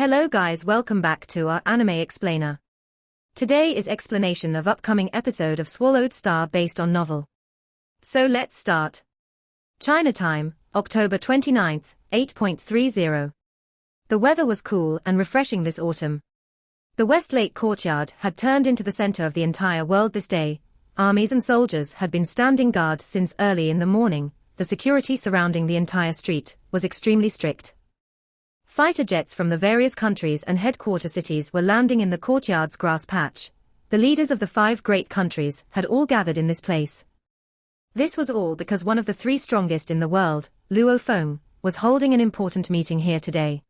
Hello guys, welcome back to our Anime Explainer. Today is explanation of upcoming episode of Swallowed Star based on novel. So let's start. China time, October 29th, 8.30. The weather was cool and refreshing this autumn. The West Lake courtyard had turned into the center of the entire world this day. Armies and soldiers had been standing guard since early in the morning. The security surrounding the entire street was extremely strict. Fighter jets from the various countries and headquarter cities were landing in the courtyard's grass patch. The leaders of the 5 great countries had all gathered in this place. This was all because one of the 3 strongest in the world, Luo Feng, was holding an important meeting here today.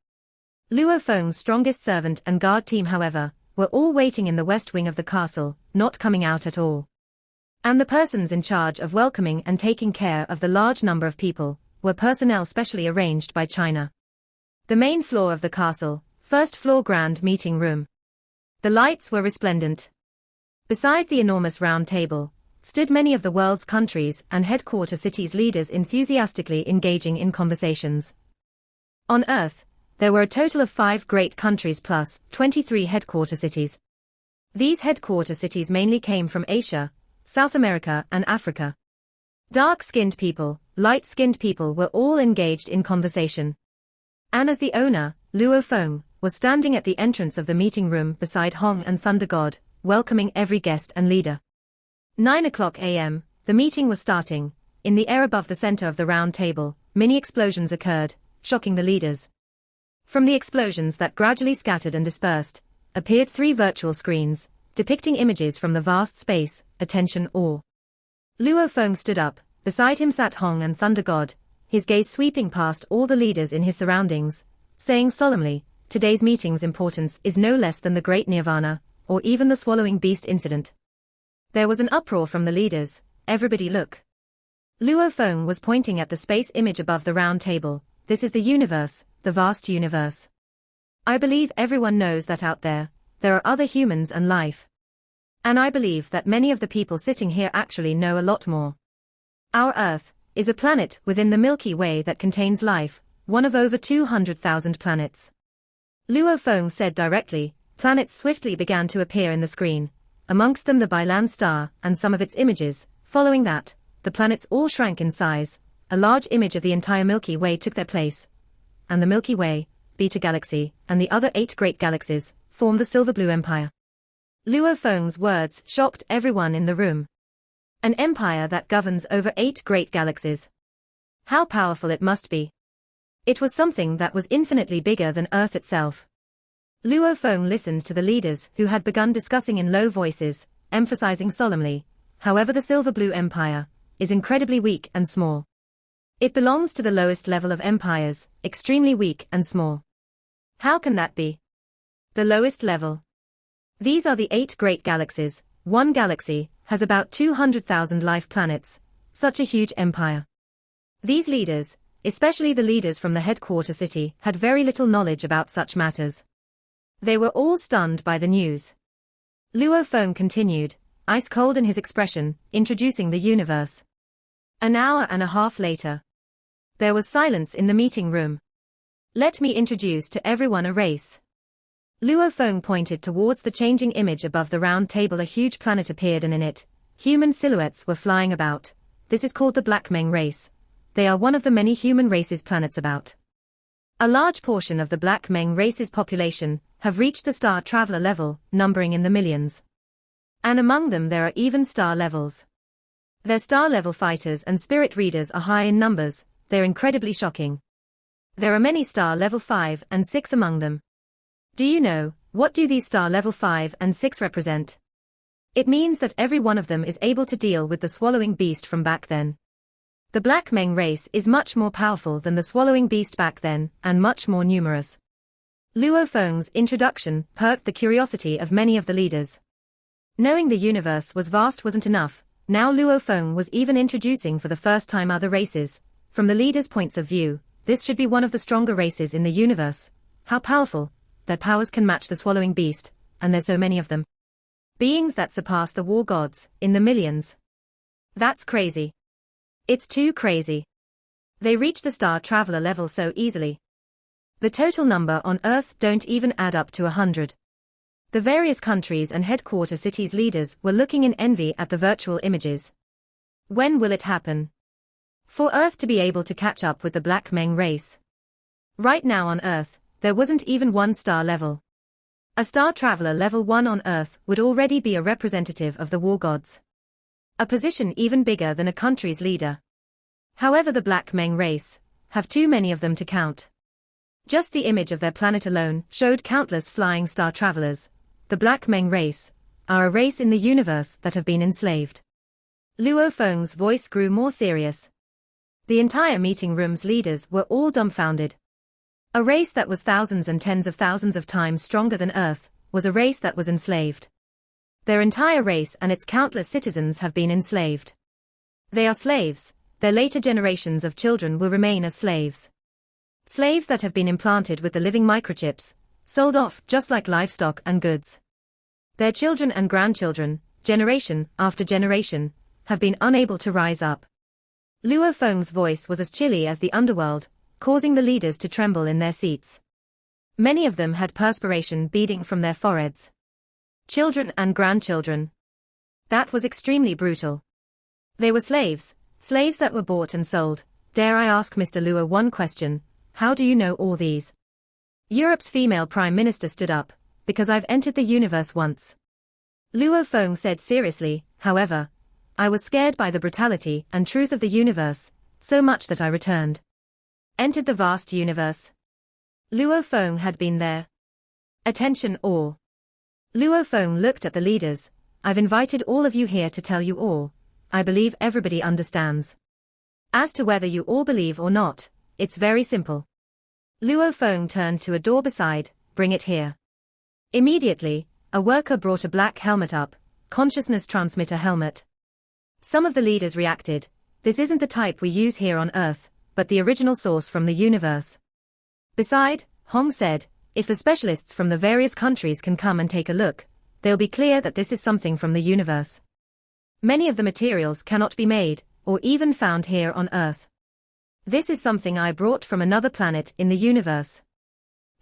Luo Feng's strongest servant and guard team, however, were all waiting in the west wing of the castle, not coming out at all. And the persons in charge of welcoming and taking care of the large number of people were personnel specially arranged by China. The main floor of the castle, first floor grand meeting room. The lights were resplendent. Beside the enormous round table, stood many of the world's countries and headquarter cities' leaders enthusiastically engaging in conversations. On Earth, there were a total of 5 great countries plus 23 headquarter cities. These headquarter cities mainly came from Asia, South America and Africa. Dark-skinned people, light-skinned people were all engaged in conversation. And as the owner, Luo Feng, was standing at the entrance of the meeting room beside Hong and Thunder God, welcoming every guest and leader. 9:00 a.m., the meeting was starting. In the air above the center of the round table, many explosions occurred, shocking the leaders. From the explosions that gradually scattered and dispersed, appeared 3 virtual screens, depicting images from the vast space, attention awe. Luo Feng stood up, beside him sat Hong and Thunder God, his gaze sweeping past all the leaders in his surroundings, saying solemnly, today's meeting's importance is no less than the Great Nirvana, or even the Swallowing Beast incident. There was an uproar from the leaders. Everybody look. Luo Feng was pointing at the space image above the round table. This is the universe, the vast universe. I believe everyone knows that out there are other humans and life. And I believe that many of the people sitting here actually know a lot more. Our Earth is a planet within the Milky Way that contains life, one of over 200,000 planets. Luo Feng said directly. Planets swiftly began to appear in the screen, amongst them the Bilan star and some of its images. Following that, the planets all shrank in size. A large image of the entire Milky Way took their place. And the Milky Way, Beta Galaxy, and the other 8 great galaxies, formed the Silver Blue Empire. Luo Feng's words shocked everyone in the room. An empire that governs over 8 great galaxies. How powerful it must be. It was something that was infinitely bigger than Earth itself. Luo Feng listened to the leaders who had begun discussing in low voices, emphasizing solemnly, however the Silver Blue Empire is incredibly weak and small. It belongs to the lowest level of empires, extremely weak and small. How can that be? The lowest level. These are the 8 great galaxies. One galaxy has about 200,000 life planets, such a huge empire. These leaders, especially the leaders from the headquarter city, had very little knowledge about such matters. They were all stunned by the news. Luo Feng continued, ice cold in his expression, introducing the universe. An hour and a half later, there was silence in the meeting room. Let me introduce to everyone a race. Luo Feng pointed towards the changing image above the round table. A huge planet appeared and in it, human silhouettes were flying about. This is called the Black Meng race. They are one of the many human races planets about. A large portion of the Black Meng race's population have reached the star traveler level, numbering in the millions. And among them there are even star levels. Their star level fighters and spirit readers are high in numbers. They're incredibly shocking. There are many star level 5 and 6 among them. Do you know, what do these star level 5 and 6 represent? It means that every one of them is able to deal with the Swallowing Beast from back then. The Black Meng race is much more powerful than the Swallowing Beast back then, and much more numerous. Luo Feng's introduction perked the curiosity of many of the leaders. Knowing the universe was vast wasn't enough. Now Luo Feng was even introducing for the first time other races. From the leaders' points of view, this should be one of the stronger races in the universe. How powerful! Their powers can match the Swallowing Beast, and there's so many of them. Beings that surpass the war gods, in the millions. That's crazy. It's too crazy. They reach the star traveler level so easily. The total number on Earth don't even add up to 100. The various countries and headquarter cities' leaders were looking in envy at the virtual images. When will it happen? For Earth to be able to catch up with the Black Meng race. Right now on Earth, there wasn't even one star level. A star traveler level 1 on Earth would already be a representative of the war gods. A position even bigger than a country's leader. However, the Black Meng race have too many of them to count. Just the image of their planet alone showed countless flying star travelers. The Black Meng race are a race in the universe that have been enslaved. Luo Feng's voice grew more serious. The entire meeting room's leaders were all dumbfounded. A race that was thousands and tens of thousands of times stronger than Earth was a race that was enslaved. Their entire race and its countless citizens have been enslaved. They are slaves. Their later generations of children will remain as slaves. Slaves that have been implanted with the living microchips, sold off just like livestock and goods. Their children and grandchildren, generation after generation, have been unable to rise up. Luo Feng's voice was as chilly as the underworld, causing the leaders to tremble in their seats. Many of them had perspiration beading from their foreheads. Children and grandchildren. That was extremely brutal. They were slaves that were bought and sold. Dare I ask Mr. Luo one question? How do you know all these? Europe's female prime minister stood up. Because I've entered the universe once. Luo Feng said seriously, however, I was scared by the brutality and truth of the universe, so much that I returned. Entered the vast universe. Luo Feng had been there. Attention all. Luo Feng looked at the leaders. I've invited all of you here to tell you all. I believe everybody understands. As to whether you all believe or not, it's very simple. Luo Feng turned to a door beside, bring it here. Immediately, a worker brought a black helmet up, consciousness transmitter helmet. Some of the leaders reacted. This isn't the type we use here on Earth, but the original source from the universe. Beside, Hong said, if the specialists from the various countries can come and take a look, they'll be clear that this is something from the universe. Many of the materials cannot be made, or even found here on Earth. This is something I brought from another planet in the universe.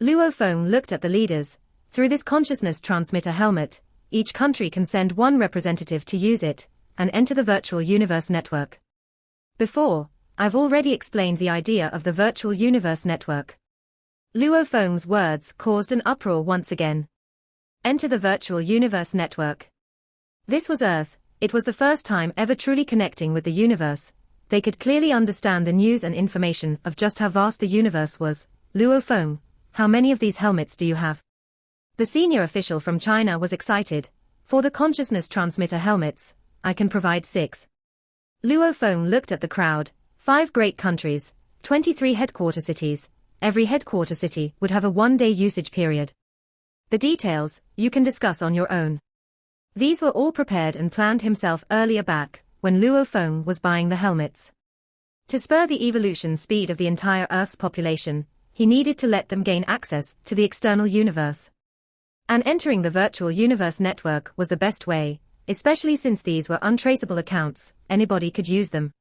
Luo Feng looked at the leaders. Through this consciousness transmitter helmet, each country can send one representative to use it, and enter the virtual universe network. Before, I've already explained the idea of the virtual universe network. Luo Feng's words caused an uproar once again. Enter the virtual universe network. This was Earth, it was the first time ever truly connecting with the universe. They could clearly understand the news and information of just how vast the universe was. Luo Feng, how many of these helmets do you have? The senior official from China was excited. For the consciousness transmitter helmets, I can provide 6. Luo Feng looked at the crowd. 5 great countries, 23 headquarter cities. Every headquarter city would have a 1-day usage period. The details, you can discuss on your own. These were all prepared and planned himself earlier back, when Luo Feng was buying the helmets. To spur the evolution speed of the entire Earth's population, he needed to let them gain access to the external universe. And entering the virtual universe network was the best way, especially since these were untraceable accounts, anybody could use them.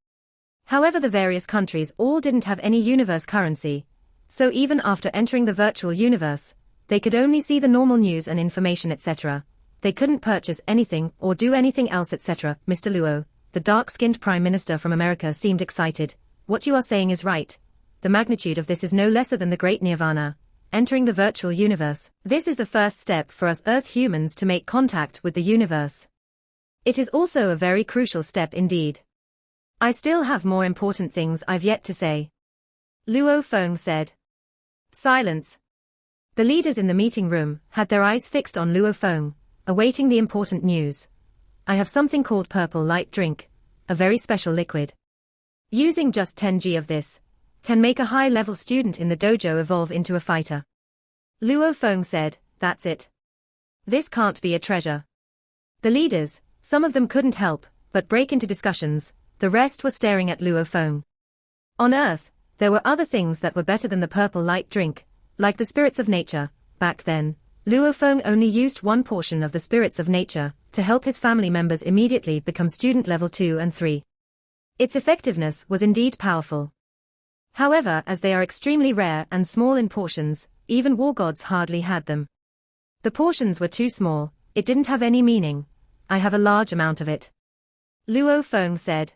However, the various countries all didn't have any universe currency, so even after entering the virtual universe, they could only see the normal news and information etc. They couldn't purchase anything or do anything else etc. Mr. Luo, the dark-skinned Prime Minister from America seemed excited. What you are saying is right. The magnitude of this is no lesser than the Great Nirvana, entering the virtual universe. This is the first step for us Earth humans to make contact with the universe. It is also a very crucial step indeed. I still have more important things I've yet to say. Luo Feng said. Silence. The leaders in the meeting room had their eyes fixed on Luo Feng, awaiting the important news. I have something called purple light drink, a very special liquid. Using just 10 g of this, can make a high-level student in the dojo evolve into a fighter. Luo Feng said, that's it. This can't be a treasure. The leaders, some of them couldn't help but break into discussions, the rest were staring at Luo Feng. On Earth, there were other things that were better than the purple light drink, like the spirits of nature. Back then, Luo Feng only used one portion of the spirits of nature to help his family members immediately become student level 2 and 3. Its effectiveness was indeed powerful. However, as they are extremely rare and small in portions, even war gods hardly had them. The portions were too small, it didn't have any meaning. I have a large amount of it. Luo Feng said.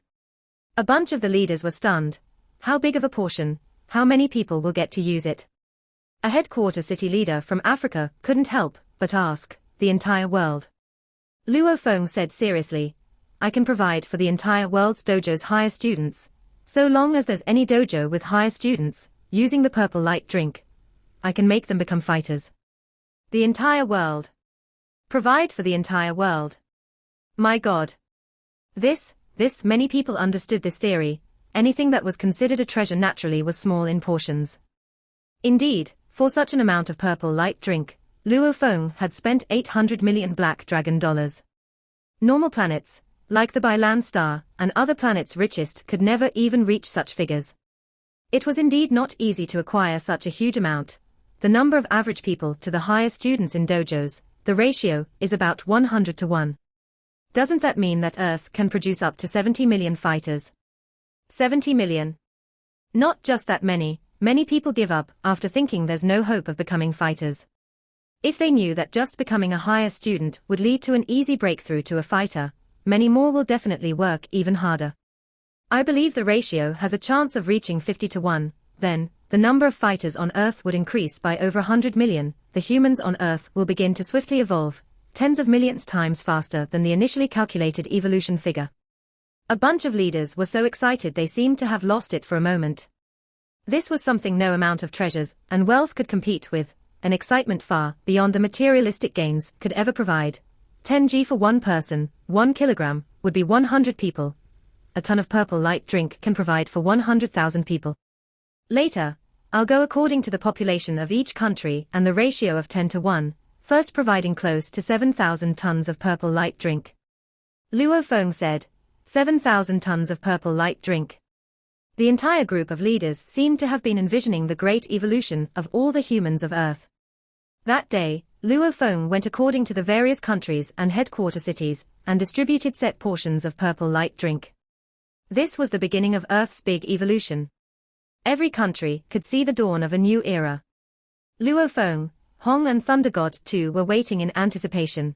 A bunch of the leaders were stunned. How big of a portion? How many people will get to use it? A headquarter city leader from Africa couldn't help but ask, the entire world. Luo Feng said seriously, I can provide for the entire world's dojo's higher students. So long as there's any dojo with higher students, using the purple light drink, I can make them become fighters. The entire world. Provide for the entire world. My God. This, many people understood this theory. Anything that was considered a treasure naturally was small in portions. Indeed, for such an amount of purple light drink, Luo Feng had spent 800 million black dragon dollars. Normal planets, like the Bilan star and other planets' richest, could never even reach such figures. It was indeed not easy to acquire such a huge amount. The number of average people to the higher students in dojos, the ratio, is about 100 to 1. Doesn't that mean that Earth can produce up to 70 million fighters? 70 million. Not just that many people give up after thinking there's no hope of becoming fighters. If they knew that just becoming a higher student would lead to an easy breakthrough to a fighter, many more will definitely work even harder. I believe the ratio has a chance of reaching 50 to 1, then, the number of fighters on Earth would increase by over 100 million, the humans on Earth will begin to swiftly evolve, tens of millions times faster than the initially calculated evolution figure. A bunch of leaders were so excited they seemed to have lost it for a moment. This was something no amount of treasures and wealth could compete with, an excitement far beyond the materialistic gains could ever provide. 10G for one person, 1 kilogram, would be 100 people. A ton of purple light drink can provide for 100,000 people. Later, I'll go according to the population of each country and the ratio of 10 to 1, first providing close to 7,000 tons of purple light drink. Luo Feng said, 7,000 tons of purple light drink. The entire group of leaders seemed to have been envisioning the great evolution of all the humans of Earth. That day, Luo Feng went according to the various countries and headquarter cities, and distributed set portions of purple light drink. This was the beginning of Earth's big evolution. Every country could see the dawn of a new era. Luo Feng, Hong and Thunder God too were waiting in anticipation.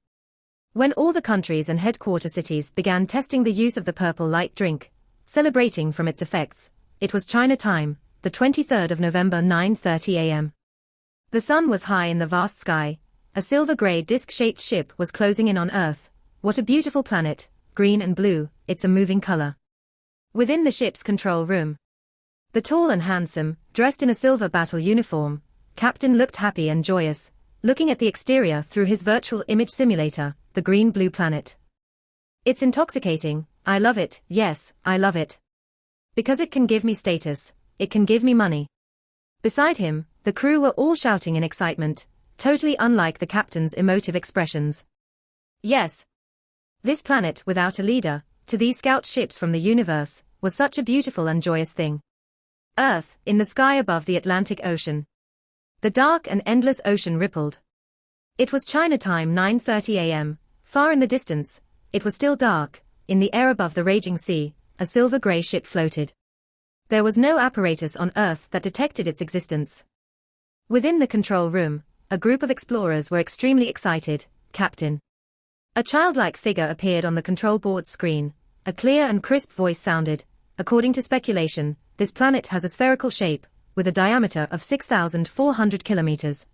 When all the countries and headquarter cities began testing the use of the purple light drink, celebrating from its effects, it was China time, the 23rd of November 9:30 a.m. The sun was high in the vast sky. A silver-gray disc-shaped ship was closing in on Earth. What a beautiful planet, green and blue, it's a moving color. Within the ship's control room, the tall and handsome, dressed in a silver battle uniform, captain looked happy and joyous, looking at the exterior through his virtual image simulator, the green-blue planet. It's intoxicating, I love it, yes, I love it. Because it can give me status, it can give me money. Beside him, the crew were all shouting in excitement, totally unlike the captain's emotive expressions. Yes. This planet without a leader, to these scout ships from the universe, was such a beautiful and joyous thing. Earth, in the sky above the Atlantic Ocean. The dark and endless ocean rippled. It was China time 9:30 a.m., far in the distance, it was still dark, in the air above the raging sea, a silver-gray ship floated. There was no apparatus on Earth that detected its existence. Within the control room, a group of explorers were extremely excited. Captain. A childlike figure appeared on the control board screen. A clear and crisp voice sounded. According to speculation, this planet has a spherical shape, with a diameter of 6,400 kilometers.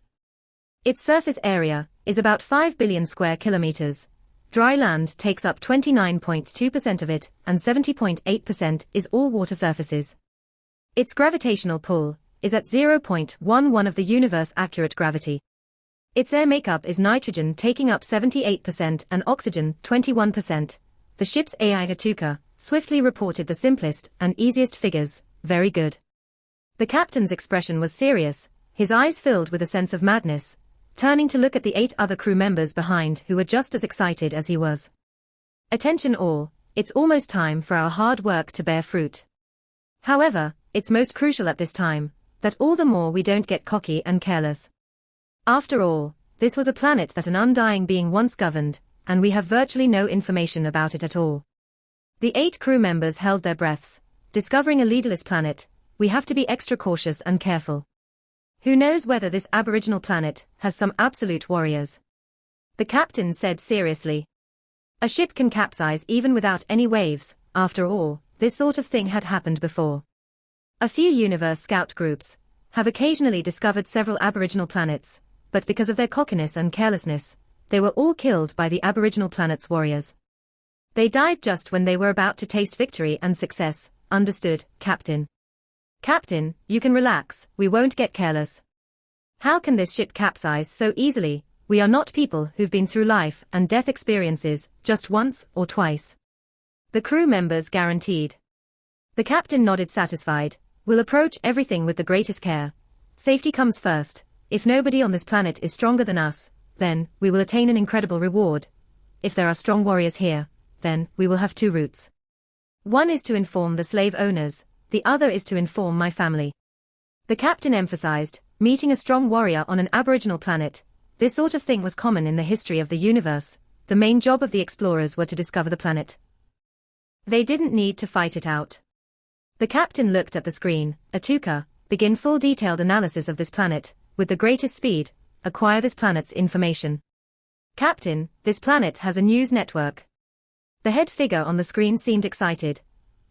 Its surface area is about 5 billion square kilometers. Dry land takes up 29.2% of it, and 70.8% is all water surfaces. Its gravitational pull is at 0.11 of the universe accurate gravity. Its air makeup is nitrogen taking up 78% and oxygen 21%. The ship's AI Hatuka swiftly reported the simplest and easiest figures. Very good. The captain's expression was serious, his eyes filled with a sense of madness, turning to look at the 8 other crew members behind who were just as excited as he was. Attention all, it's almost time for our hard work to bear fruit. However, it's most crucial at this time, that all the more we don't get cocky and careless. After all, this was a planet that an undying being once governed, and we have virtually no information about it at all. The 8 crew members held their breaths, discovering a leaderless planet, we have to be extra cautious and careful. Who knows whether this aboriginal planet has some absolute warriors? The captain said seriously. A ship can capsize even without any waves. After all, this sort of thing had happened before. A few universe scout groups have occasionally discovered several aboriginal planets, but because of their cockiness and carelessness, they were all killed by the aboriginal planet's warriors. They died just when they were about to taste victory and success. Understood, Captain? Captain, you can relax, we won't get careless. How can this ship capsize so easily? We are not people who've been through life and death experiences just once or twice. The crew members guaranteed. The captain nodded satisfied. We'll approach everything with the greatest care. Safety comes first. If nobody on this planet is stronger than us, then we will attain an incredible reward. If there are strong warriors here, then we will have two routes. One is to inform the slave owners, the other is to inform my family. The captain emphasized, meeting a strong warrior on an aboriginal planet. This sort of thing was common in the history of the universe. The main job of the explorers were to discover the planet. They didn't need to fight it out. The captain looked at the screen. Atuka, begin full detailed analysis of this planet, with the greatest speed, acquire this planet's information. Captain, this planet has a news network. The head figure on the screen seemed excited.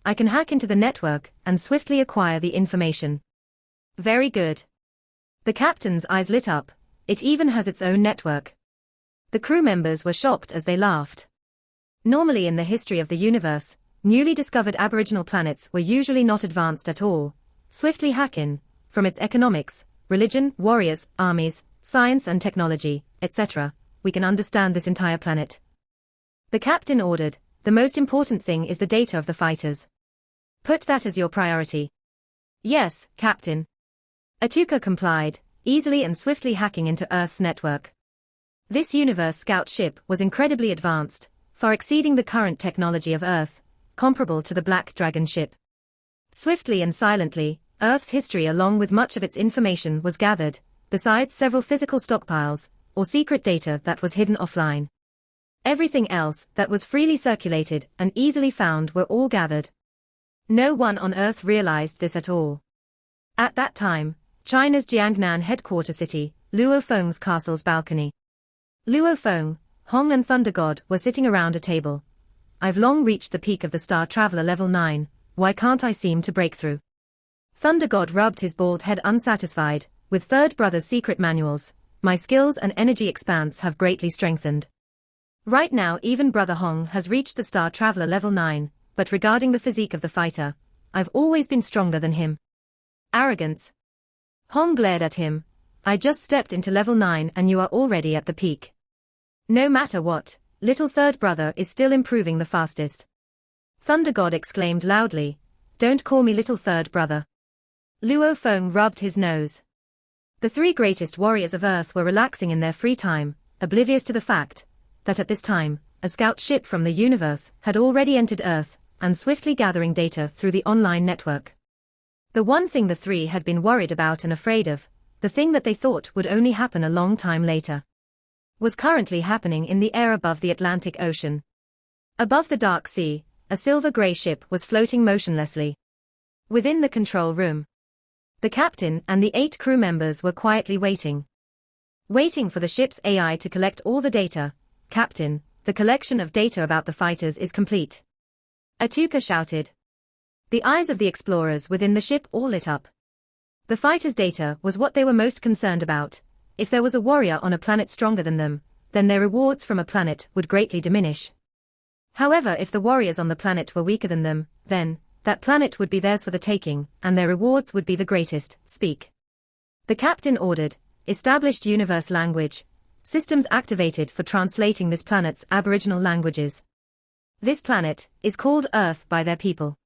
I can hack into the network and swiftly acquire the information. Very good. The captain's eyes lit up. It even has its own network. The crew members were shocked as they laughed. Normally in the history of the universe, newly discovered aboriginal planets were usually not advanced at all. Swiftly hack in, from its economics, religion, warriors, armies, science and technology, etc., we can understand this entire planet. The captain ordered, the most important thing is the data of the fighters. Put that as your priority. Yes, Captain. Atuka complied, easily and swiftly hacking into Earth's network. This universe scout ship was incredibly advanced, far exceeding the current technology of Earth, comparable to the Black Dragon ship. Swiftly and silently, Earth's history along with much of its information was gathered, besides several physical stockpiles, or secret data that was hidden offline. Everything else that was freely circulated and easily found were all gathered. No one on Earth realized this at all. At that time, China's Jiangnan headquarter city, Luofeng's castle's balcony. Luofeng, Hong and Thunder God were sitting around a table. I've long reached the peak of the Star Traveler level 9, why can't I seem to break through? Thunder God rubbed his bald head unsatisfied. With Third Brother's secret manuals, my skills and energy expanse have greatly strengthened. Right now even Brother Hong has reached the Star Traveler level 9, but regarding the physique of the fighter, I've always been stronger than him. Arrogance. Hong glared at him. I just stepped into level 9 and you are already at the peak. No matter what, little Third Brother is still improving the fastest. Thunder God exclaimed loudly, don't call me little Third Brother. Luo Feng rubbed his nose. The three greatest warriors of Earth were relaxing in their free time, oblivious to the fact that at this time, a scout ship from the universe had already entered Earth, and swiftly gathering data through the online network. The one thing the three had been worried about and afraid of, the thing that they thought would only happen a long time later, was currently happening in the air above the Atlantic Ocean. Above the dark sea, a silver-gray ship was floating motionlessly. Within the control room, the captain and the 8 crew members were quietly waiting. Waiting for the ship's AI to collect all the data. Captain, the collection of data about the fighters is complete. Atuka shouted. The eyes of the explorers within the ship all lit up. The fighters' data was what they were most concerned about. If there was a warrior on a planet stronger than them, then their rewards from a planet would greatly diminish. However, if the warriors on the planet were weaker than them, then that planet would be theirs for the taking, and their rewards would be the greatest. Speak. The captain ordered, established universe language. Systems activated for translating this planet's aboriginal languages. This planet is called Earth by their people.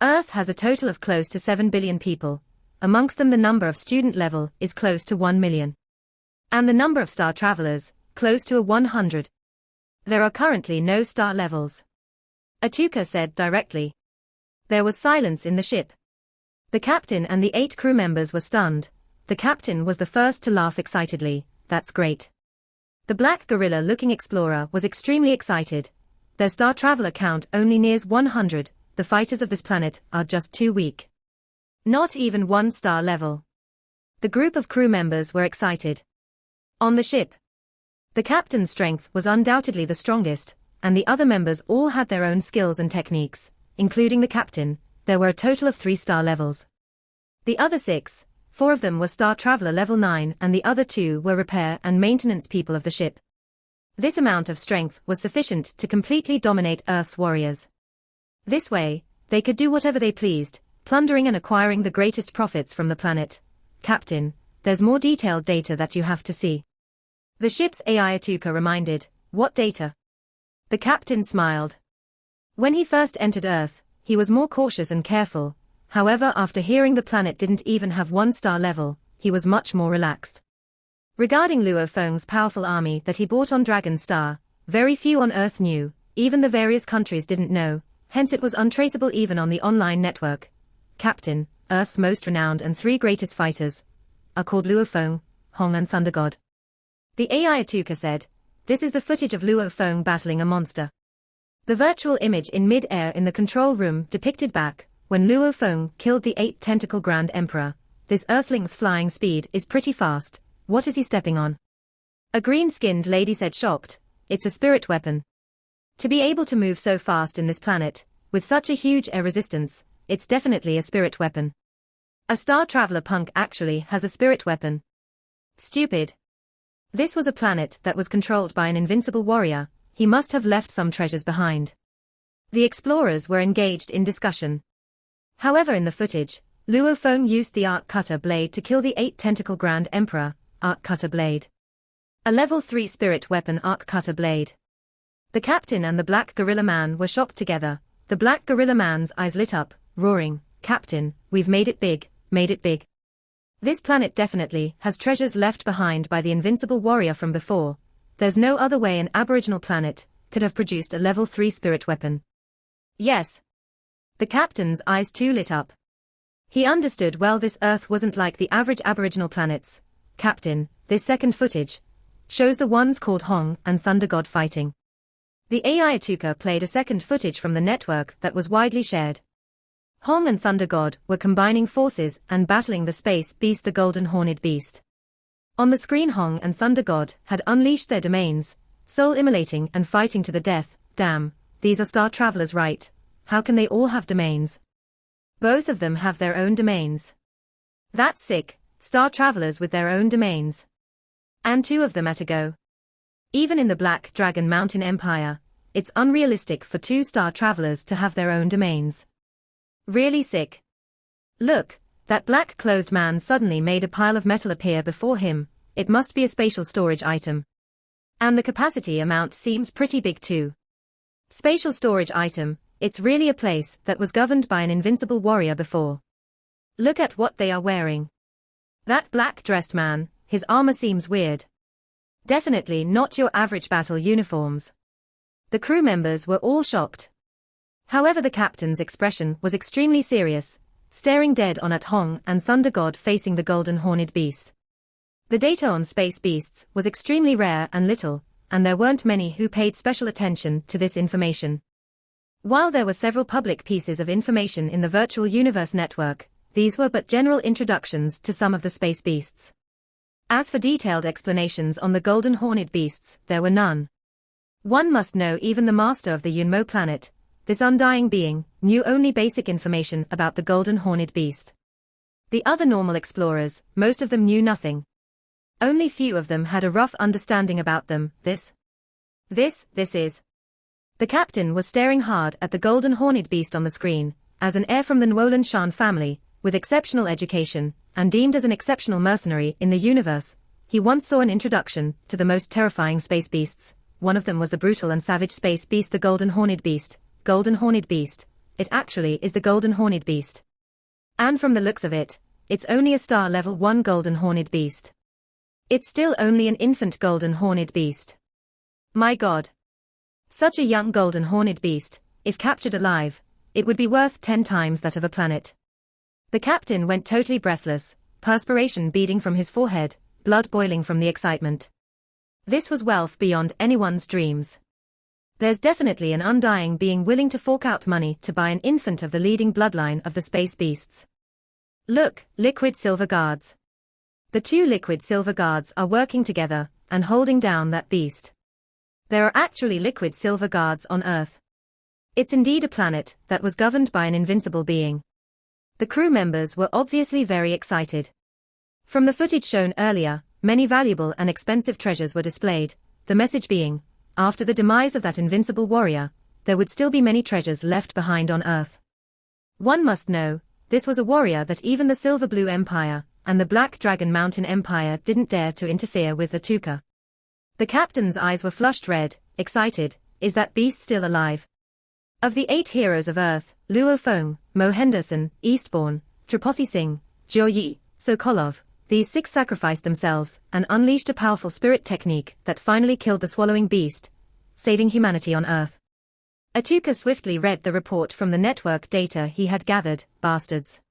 Earth has a total of close to 7 billion people. Amongst them the number of student level is close to 1 million. And the number of star travelers, close to 100. There are currently no star levels. Atuka said directly. There was silence in the ship. The captain and the 8 crew members were stunned. The captain was the first to laugh excitedly. That's great. The black gorilla-looking explorer was extremely excited. Their star traveler count only nears 100, the fighters of this planet are just too weak. Not even 1-star level. The group of crew members were excited. On the ship, the captain's strength was undoubtedly the strongest, and the other members all had their own skills and techniques, including the captain. There were a total of 3-star levels. The other 6, 4 of them were Star Traveler level 9 and the other 2 were repair and maintenance people of the ship. This amount of strength was sufficient to completely dominate Earth's warriors. This way, they could do whatever they pleased, plundering and acquiring the greatest profits from the planet. Captain, there's more detailed data that you have to see. The ship's Ayataka reminded. What data? The captain smiled. When he first entered Earth, he was more cautious and careful. However, after hearing the planet didn't even have 1-star level, he was much more relaxed. Regarding Luo Feng's powerful army that he bought on Dragon Star, very few on Earth knew, even the various countries didn't know, hence it was untraceable even on the online network. Captain, Earth's most renowned and 3 greatest fighters are called Luo Feng, Hong and Thunder God. The Ayataka said, this is the footage of Luo Feng battling a monster. The virtual image in mid-air in the control room depicted back when Luo Feng killed the 8-tentacle Grand Emperor. This Earthling's flying speed is pretty fast. What is he stepping on? A green-skinned lady said shocked. It's a spirit weapon. To be able to move so fast in this planet, with such a huge air resistance, it's definitely a spirit weapon. A Star Traveler punk actually has a spirit weapon. Stupid. This was a planet that was controlled by an invincible warrior. He must have left some treasures behind. The explorers were engaged in discussion. However, in the footage, Luo Feng used the arc cutter blade to kill the 8-tentacle Grand Emperor. Arc cutter blade. A level 3 spirit weapon arc cutter blade. The captain and the Black Gorilla Man were shocked together. The Black Gorilla Man's eyes lit up, roaring, Captain, we've made it big, made it big. This planet definitely has treasures left behind by the invincible warrior from before. There's no other way an aboriginal planet could have produced a level 3 spirit weapon. Yes. The captain's eyes too lit up. He understood well this Earth wasn't like the average aboriginal planets. Captain, this second footage shows the ones called Hong and Thunder God fighting. The Ayataka played a second footage from the network that was widely shared. Hong and Thunder God were combining forces and battling the space beast, the Golden Horned Beast. On the screen, Hong and Thunder God had unleashed their domains, soul-immolating and fighting to the death. Damn, these are Star Travelers, right? How can they all have domains? Both of them have their own domains. That's sick, Star Travelers with their own domains. And 2 of them at a go. Even in the Black Dragon Mountain Empire, it's unrealistic for 2 Star Travelers to have their own domains. Really sick. Look, that black-clothed man suddenly made a pile of metal appear before him. It must be a spatial storage item. And the capacity amount seems pretty big too. Spatial storage item, it's really a place that was governed by an invincible warrior before. Look at what they are wearing. That black-dressed man, his armor seems weird. Definitely not your average battle uniforms. The crew members were all shocked. However, the captain's expression was extremely serious, staring dead on at Hong and Thunder God facing the Golden Horned Beast. The data on space beasts was extremely rare and little, and there weren't many who paid special attention to this information. While there were several public pieces of information in the virtual universe network, these were but general introductions to some of the space beasts. As for detailed explanations on the Golden Horned Beasts, there were none. One must know even the master of the Yunmo planet, this undying being, knew only basic information about the Golden Horned Beast. The other normal explorers, most of them knew nothing. Only few of them had a rough understanding about them. This is. The captain was staring hard at the Golden Horned Beast on the screen, as an heir from the Nwolan Shan family, with exceptional education, and deemed as an exceptional mercenary in the universe. He once saw an introduction to the most terrifying space beasts. One of them was the brutal and savage space beast, the Golden Horned Beast. Golden Horned Beast. It actually is the Golden Horned Beast. And from the looks of it, it's only a star level 1 Golden Horned Beast. It's still only an infant Golden Horned Beast. My God. Such a young Golden Horned Beast, if captured alive, it would be worth 10 times that of a planet. The captain went totally breathless, perspiration beading from his forehead, blood boiling from the excitement. This was wealth beyond anyone's dreams. There's definitely an undying being willing to fork out money to buy an infant of the leading bloodline of the space beasts. Look, liquid silver guards. The two liquid silver guards are working together and holding down that beast. There are actually liquid silver guards on Earth. It's indeed a planet that was governed by an invincible being. The crew members were obviously very excited. From the footage shown earlier, many valuable and expensive treasures were displayed, the message being, after the demise of that invincible warrior, there would still be many treasures left behind on Earth. One must know, this was a warrior that even the Silver Blue Empire and the Black Dragon Mountain Empire didn't dare to interfere with. Atuka. The captain's eyes were flushed red, excited. Is that beast still alive? Of the 8 heroes of Earth, Luo Feng, Mo Henderson, Eastbourne, Tripathi Singh, Jiao Yi, Sokolov, these 6 sacrificed themselves and unleashed a powerful spirit technique that finally killed the swallowing beast, saving humanity on Earth. Atuka swiftly read the report from the network data he had gathered. Bastards.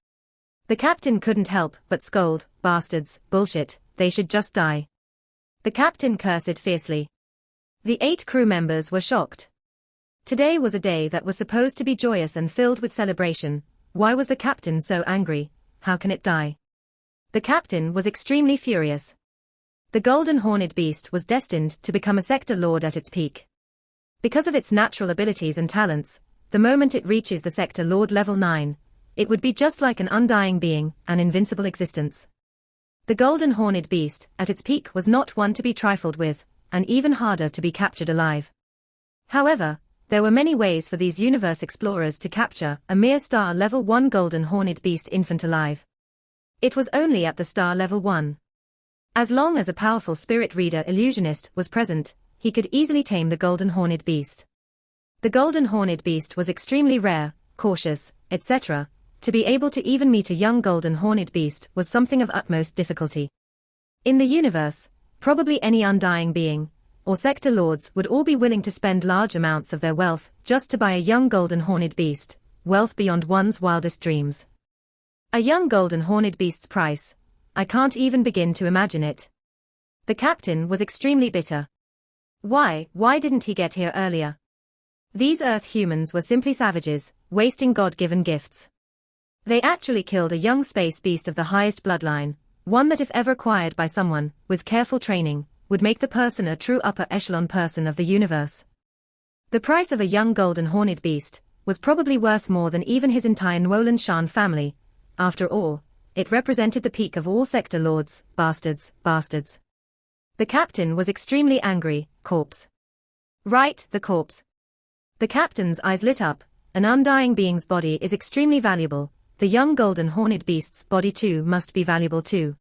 The captain couldn't help but scold. Bastards, bullshit, they should just die. The captain cursed fiercely. The 8 crew members were shocked. Today was a day that was supposed to be joyous and filled with celebration. Why was the captain so angry? How can it die? The captain was extremely furious. The golden horned beast was destined to become a sector lord at its peak. Because of its natural abilities and talents, the moment it reaches the sector lord level 9, it would be just like an undying being, an invincible existence. The golden horned beast, at its peak, was not one to be trifled with, and even harder to be captured alive. However, there were many ways for these universe explorers to capture a mere star level 1 golden horned beast infant alive. It was only at the star level 1. As long as a powerful spirit reader illusionist was present, he could easily tame the golden horned beast. The golden horned beast was extremely rare, cautious, etc. To be able to even meet a young golden horned beast was something of utmost difficulty. In the universe, probably any undying being, or sector lords would all be willing to spend large amounts of their wealth just to buy a young golden horned beast, wealth beyond one's wildest dreams. A young golden horned beast's price, I can't even begin to imagine it. The captain was extremely bitter. Why didn't he get here earlier? These Earth humans were simply savages, wasting God-given gifts. They actually killed a young space beast of the highest bloodline, one that if ever acquired by someone, with careful training, would make the person a true upper echelon person of the universe. The price of a young golden horned beast was probably worth more than even his entire Nwolan Shan family. After all, it represented the peak of all sector lords. Bastards, bastards. The captain was extremely angry. Corpse. Right, the corpse. The captain's eyes lit up. An undying being's body is extremely valuable. The young golden horned beast's body too must be valuable too.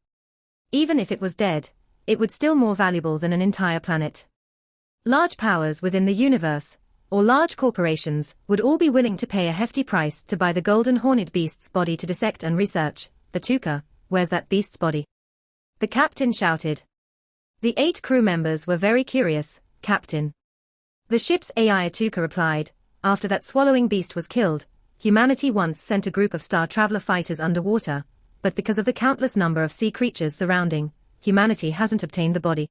Even if it was dead, it would still more valuable than an entire planet. Large powers within the universe, or large corporations, would all be willing to pay a hefty price to buy the golden horned beast's body to dissect and research. Atuka, where's that beast's body? The captain shouted. The 8 crew members were very curious. Captain. The ship's AI Atuka replied, after that swallowing beast was killed, humanity once sent a group of Star Traveler fighters underwater, but because of the countless number of sea creatures surrounding, humanity hasn't obtained the body.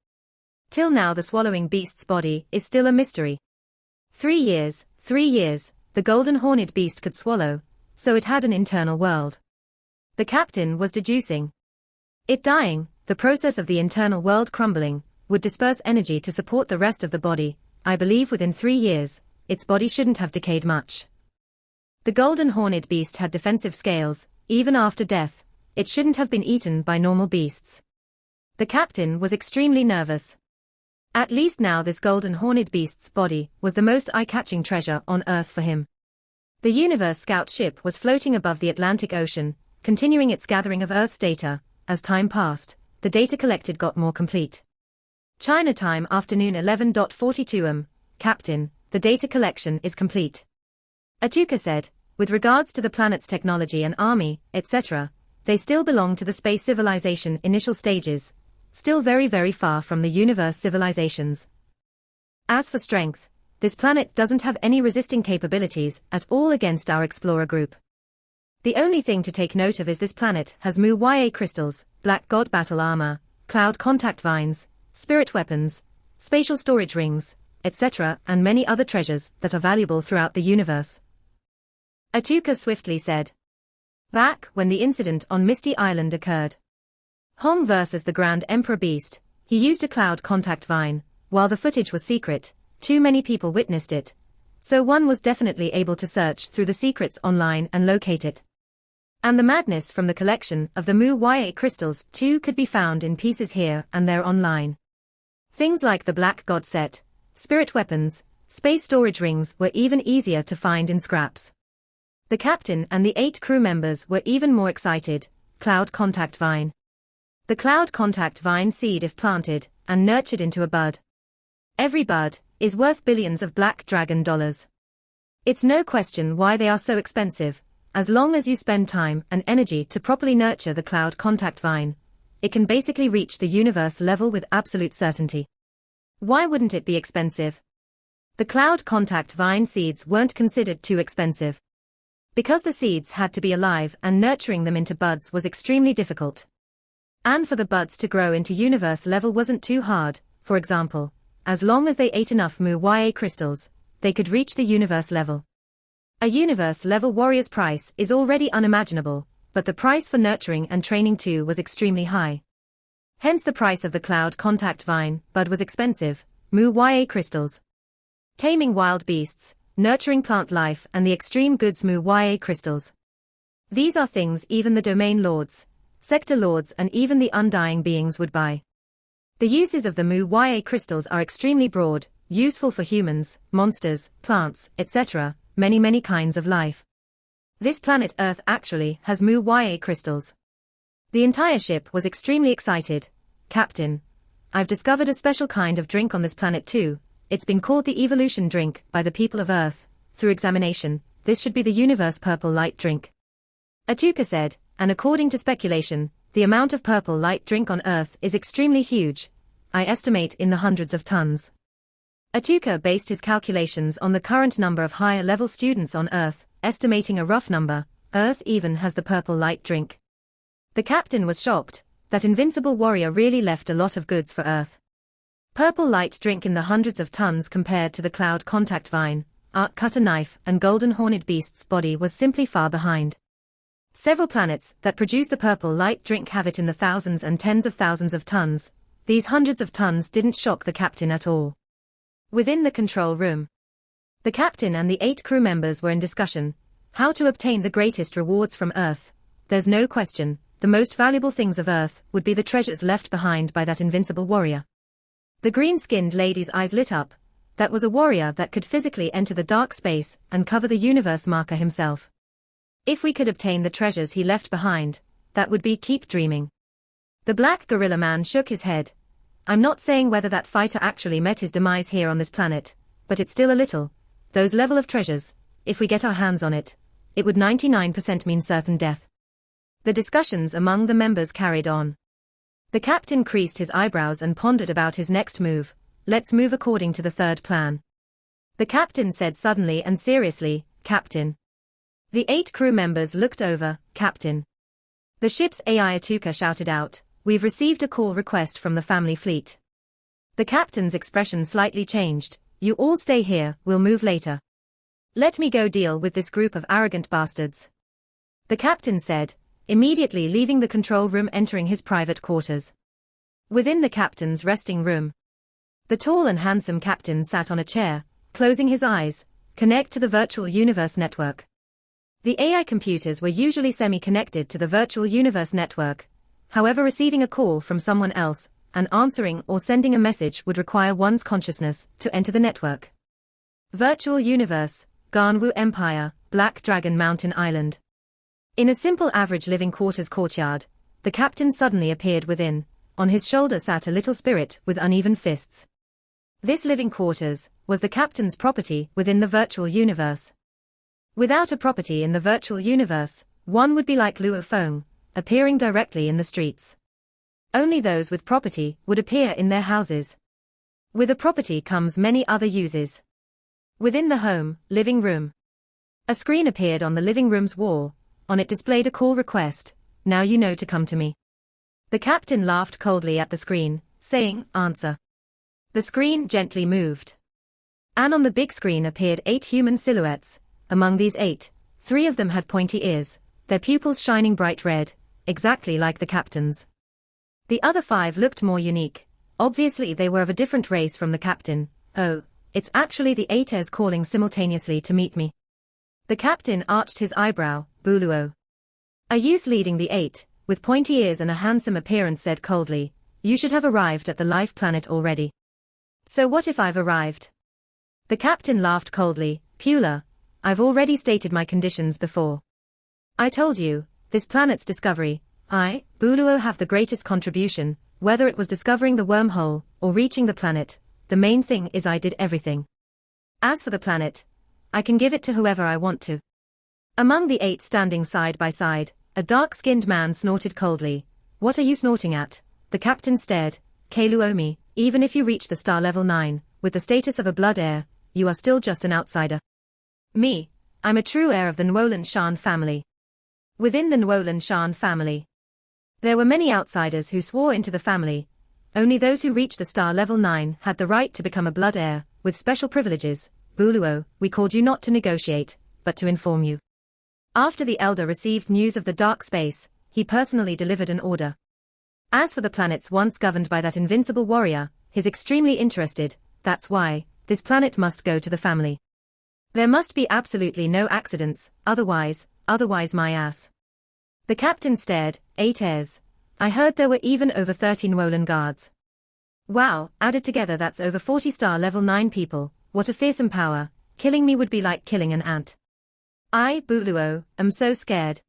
Till now the swallowing beast's body is still a mystery. 3 years, the golden horned beast could swallow, so it had an internal world. The captain was deducing. It dying, the process of the internal world crumbling, would disperse energy to support the rest of the body. I believe within 3 years, its body shouldn't have decayed much. The golden horned beast had defensive scales. Even after death, it shouldn't have been eaten by normal beasts. The captain was extremely nervous. At least now this golden horned beast's body was the most eye-catching treasure on Earth for him. The Universe Scout ship was floating above the Atlantic Ocean, continuing its gathering of Earth's data. As time passed, the data collected got more complete. China time afternoon 11:42 am. Captain, the data collection is complete. Atuka said, with regards to the planet's technology and army, etc., they still belong to the space civilization initial stages, still very very far from the universe civilizations. As for strength, this planet doesn't have any resisting capabilities at all against our explorer group. The only thing to take note of is this planet has Mu-Ya crystals, black god battle armor, cloud contact vines, spirit weapons, spatial storage rings, etc., and many other treasures that are valuable throughout the universe. Atuka swiftly said. Back when the incident on Misty Island occurred. Hong versus the Grand Emperor Beast, he used a cloud contact vine. While the footage was secret, too many people witnessed it. So one was definitely able to search through the secrets online and locate it. And the madness from the collection of the Mu-Ya crystals too could be found in pieces here and there online. Things like the Black God set, spirit weapons, space storage rings were even easier to find in scraps. The captain and the 8 crew members were even more excited. Cloud contact vine. The cloud contact vine seed, if planted and nurtured into a bud. Every bud is worth billions of black dragon dollars. It's no question why they are so expensive. As long as you spend time and energy to properly nurture the cloud contact vine, it can basically reach the universe level with absolute certainty. Why wouldn't it be expensive? The cloud contact vine seeds weren't considered too expensive. Because the seeds had to be alive and nurturing them into buds was extremely difficult. And for the buds to grow into universe level wasn't too hard. For example, as long as they ate enough Mu-Ya crystals, they could reach the universe level. A universe-level warrior's price is already unimaginable, but the price for nurturing and training too was extremely high. Hence the price of the cloud contact vine bud was expensive. Mu-Ya crystals. Taming wild beasts, nurturing plant life and the extreme goods Mu-Ya crystals. These are things even the domain lords, sector lords and even the undying beings would buy. The uses of the Mu-Ya crystals are extremely broad, useful for humans, monsters, plants, etc., many kinds of life. This planet Earth actually has Mu-Ya crystals. The entire ship was extremely excited. Captain, I've discovered a special kind of drink on this planet too. It's been called the Evolution drink by the people of Earth. Through examination, this should be the universe purple light drink. Atuka said, and according to speculation, the amount of purple light drink on Earth is extremely huge. I estimate in the hundreds of tons. Atuka based his calculations on the current number of higher-level students on Earth, estimating a rough number. Earth even has the purple light drink. The captain was shocked that Invincible Warrior really left a lot of goods for Earth. Purple light drink in the hundreds of tons compared to the cloud contact vine, arc cutter knife and golden horned beast's body was simply far behind. Several planets that produce the purple light drink have it in the thousands and tens of thousands of tons. These hundreds of tons didn't shock the captain at all. Within the control room, the captain and the 8 crew members were in discussion. How to obtain the greatest rewards from Earth. There's no question, the most valuable things of Earth would be the treasures left behind by that invincible warrior. The green-skinned lady's eyes lit up. That was a warrior that could physically enter the dark space and cover the universe marker himself. If we could obtain the treasures he left behind, that would be keep dreaming. The black gorilla man shook his head. I'm not saying whether that fighter actually met his demise here on this planet, but it's still a little. Those level of treasures, if we get our hands on it, it would 99% mean certain death. The discussions among the members carried on. The captain creased his eyebrows and pondered about his next move. Let's move according to the third plan. The captain said suddenly and seriously, Captain. The 8 crew members looked over. Captain. The ship's AI Atuka shouted out, We've received a call request from the family fleet. The captain's expression slightly changed. You all stay here, we'll move later. Let me go deal with this group of arrogant bastards. The captain said, immediately leaving the control room, entering his private quarters. Within the captain's resting room, the tall and handsome captain sat on a chair, closing his eyes. Connect to the virtual universe network. The AI computers were usually semi-connected to the virtual universe network. However, receiving a call from someone else, and answering or sending a message would require one's consciousness to enter the network. Virtual universe, Ganwu Empire, Black Dragon Mountain Island. In a simple average living quarters courtyard, the captain suddenly appeared within. On his shoulder sat a little spirit with uneven fists. This living quarters was the captain's property within the virtual universe. Without a property in the virtual universe, one would be like Luo Feng, appearing directly in the streets. Only those with property would appear in their houses. With a property comes many other uses. Within the home, living room. A screen appeared on the living room's wall. On it displayed a call request. Now you know to come to me. The captain laughed coldly at the screen, saying, Answer. The screen gently moved. And on the big screen appeared 8 human silhouettes. Among these 8, 3 of them had pointy ears. their pupils shining bright red, exactly like the captain's. The other 5 looked more unique. Obviously they were of a different race from the captain. Oh, it's actually the 8 heirs calling simultaneously to meet me. The captain arched his eyebrow. Buluo. A youth leading the 8, with pointy ears and a handsome appearance, said coldly, "You should have arrived at the life planet already." "So what if I've arrived?" The captain laughed coldly. "Pula, I've already stated my conditions before. I told you, this planet's discovery, I, Buluo, have the greatest contribution, whether it was discovering the wormhole, or reaching the planet, the main thing is I did everything. As for the planet, I can give it to whoever I want to." Among the 8 standing side by side, a dark-skinned man snorted coldly. "What are you snorting at?" The captain stared. "Kaluomi, even if you reach the star level 9, with the status of a blood heir, you are still just an outsider. Me, I'm a true heir of the Nwolan Shan family." Within the Nwolan Shan family, there were many outsiders who swore into the family. Only those who reached the star level 9 had the right to become a blood heir, with special privileges. "Buluo, we called you not to negotiate, but to inform you." After the elder received news of the dark space, he personally delivered an order. As for the planets once governed by that invincible warrior, he's extremely interested. That's why, this planet must go to the family. There must be absolutely no accidents, otherwise my ass. The captain stared. 8 heirs. I heard there were even over 30 Nwolan guards. Wow, added together that's over 40 star level 9 people, what a fearsome power, killing me would be like killing an ant. I, Buluo, am so scared.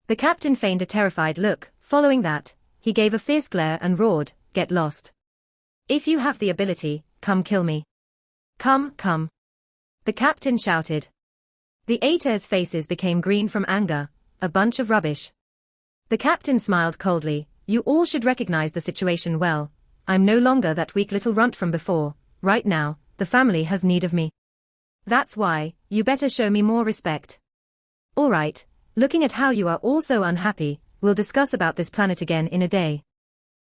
The captain feigned a terrified look. Following that, he gave a fierce glare and roared, "Get lost. If you have the ability, come kill me. Come. The captain shouted. The 8 heirs' faces became green from anger. A bunch of rubbish. The captain smiled coldly. "You all should recognize the situation well. I'm no longer that weak little runt from before. Right now, the family has need of me. That's why, you better show me more respect. Alright, looking at how you are all so unhappy, we'll discuss about this planet again in a day."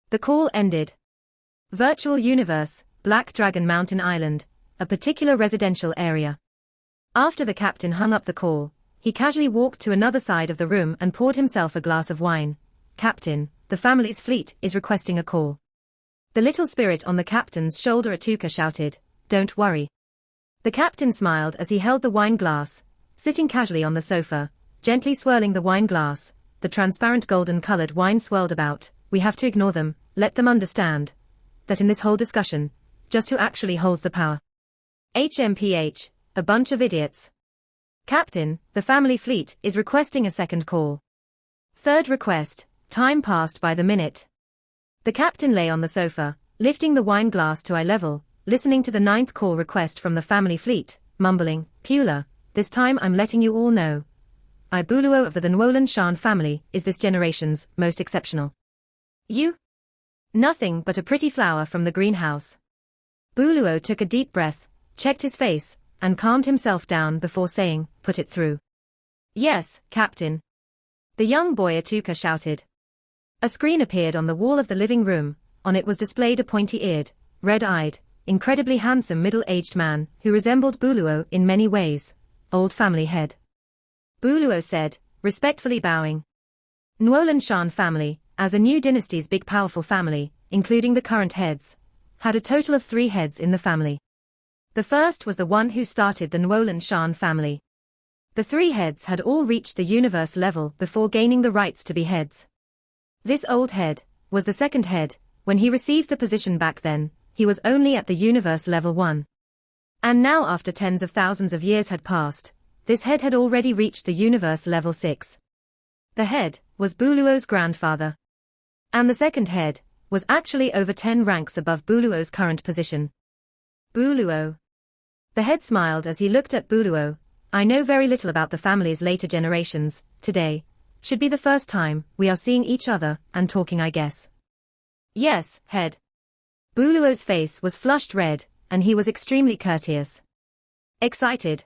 The call ended. Virtual universe, Black Dragon Mountain Island, a particular residential area. After the captain hung up the call, he casually walked to another side of the room and poured himself a glass of wine. "Captain, the family's fleet is requesting a call." The little spirit on the captain's shoulder Atuka shouted, "Don't worry." The captain smiled as he held the wine glass, sitting casually on the sofa, gently swirling the wine glass. The transparent golden-colored wine swirled about. "We have to ignore them, let them understand that in this whole discussion, just who actually holds the power. HMPH, a bunch of idiots. Captain, the family fleet is requesting a second call." Third request. Time passed by the minute. The captain lay on the sofa, lifting the wine glass to eye level, listening to the 9th call request from the family fleet, mumbling, "Pula, this time I'm letting you all know. I, Buluo of the Nwolan Shan family, is this generation's most exceptional. You? Nothing but a pretty flower from the greenhouse." Buluo took a deep breath, checked his face, and calmed himself down before saying, "Put it through." "Yes, Captain." The young boy Atuka shouted. A screen appeared on the wall of the living room. On it was displayed a pointy-eared, red-eyed, incredibly handsome middle-aged man who resembled Buluo in many ways. Old family head. Buluo said, respectfully bowing. Nwolan Shan family, as a new dynasty's big powerful family, including the current heads, had a total of 3 heads in the family. The first was the one who started the Nwolan Shan family. The 3 heads had all reached the universe level before gaining the rights to be heads. This old head was the second head. When he received the position back then, he was only at the universe level 1. And now after tens of thousands of years had passed, this head had already reached the universe level 6. The head was Buluo's grandfather. And the second head was actually over 10 ranks above Buluo's current position. Buluo. The head smiled as he looked at Buluo. "I know very little about the family's later generations. Today should be the first time we are seeing each other and talking, I guess." "Yes, head." Buluo's face was flushed red, and he was extremely courteous. Excited.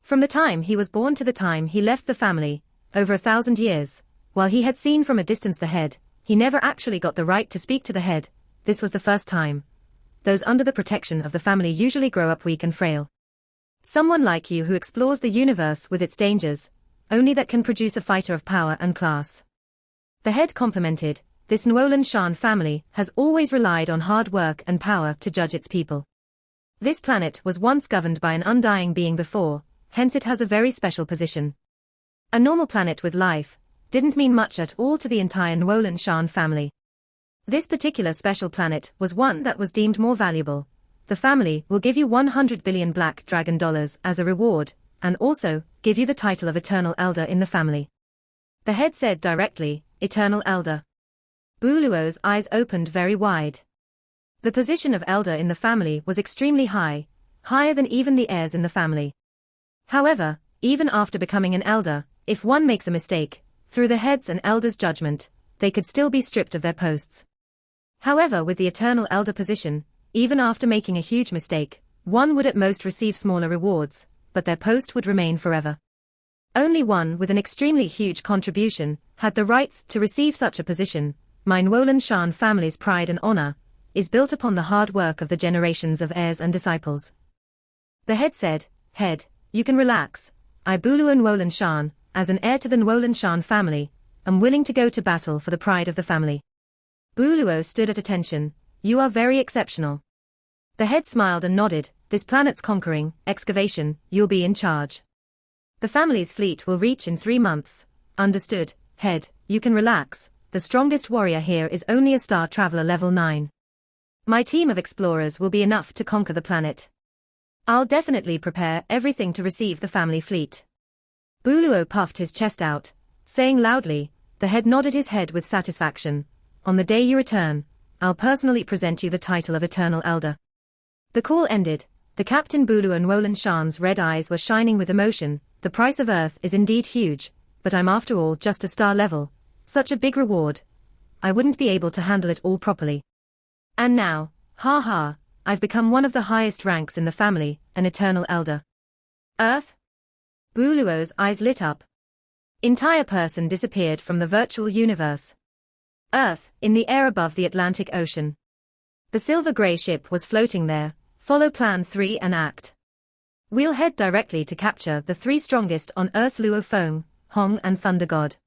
From the time he was born to the time he left the family, over 1,000 years, while he had seen from a distance the head, he never actually got the right to speak to the head. This was the first time. Those under the protection of the family usually grow up weak and frail. Someone like you who explores the universe with its dangers, only that can produce a fighter of power and class. The head complimented, this Nuolan Shan family has always relied on hard work and power to judge its people. This planet was once governed by an undying being before, hence it has a very special position. A normal planet with life didn't mean much at all to the entire Nuolan Shan family. This particular special planet was one that was deemed more valuable. The family will give you 100 billion black dragon dollars as a reward, and also give you the title of Eternal Elder in the family. The head said directly, Eternal Elder. Buluo's eyes opened very wide. The position of elder in the family was extremely high, higher than even the heirs in the family. However, even after becoming an elder, if one makes a mistake, through the head's and elders' judgment, they could still be stripped of their posts. However, with the Eternal Elder position, even after making a huge mistake, one would at most receive smaller rewards, but their post would remain forever. Only one with an extremely huge contribution had the rights to receive such a position. My Nuolan Shan family's pride and honor is built upon the hard work of the generations of heirs and disciples. The head said, Head, you can relax. I Buluo Nuolan Shan, as an heir to the Nuolan Shan family, am willing to go to battle for the pride of the family. Buluo stood at attention. You are very exceptional. The head smiled and nodded. This planet's conquering, excavation, you'll be in charge. The family's fleet will reach in 3 months. Understood, head, you can relax. The strongest warrior here is only a star traveler level 9. My team of explorers will be enough to conquer the planet. I'll definitely prepare everything to receive the family fleet. Buluo puffed his chest out, saying loudly. The head nodded his head with satisfaction. On the day you return, I'll personally present you the title of Eternal Elder. The call ended. The Captain Buluo Nuolan Shan's red eyes were shining with emotion. The price of Earth is indeed huge, but I'm after all just a star level. Such a big reward. I wouldn't be able to handle it all properly. And now, ha ha, I've become one of the highest ranks in the family, an Eternal Elder. Earth? Buluo's eyes lit up. Entire person disappeared from the virtual universe. Earth, in the air above the Atlantic Ocean. The silver-grey ship was floating there. Follow Plan 3 and act. We'll head directly to capture the 3 strongest on Earth: Luo Feng, Hong and Thunder God.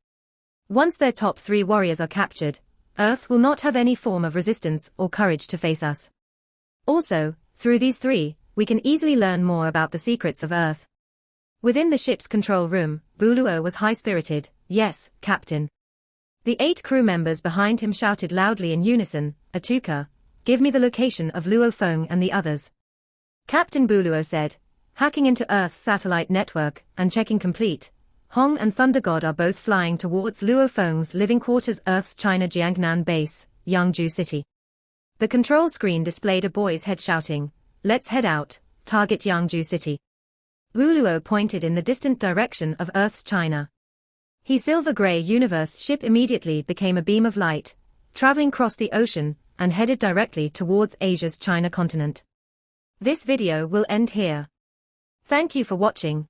Once their top 3 warriors are captured, Earth will not have any form of resistance or courage to face us. Also, through these 3, we can easily learn more about the secrets of Earth. Within the ship's control room, Buluo was high-spirited. Yes, Captain. The 8 crew members behind him shouted loudly in unison, Atuka, give me the location of Luo Feng and the others. Captain Buluo said, hacking into Earth's satellite network and checking complete. Hong and Thunder God are both flying towards Luo Feng's living quarters, Earth's China Jiangnan base, Yangzhou City. The control screen displayed a boy's head shouting, let's head out, target Yangzhou City. Buluo pointed in the distant direction of Earth's China. His silver-grey universe ship immediately became a beam of light, traveling across the ocean, and headed directly towards Asia's China continent. This video will end here. Thank you for watching.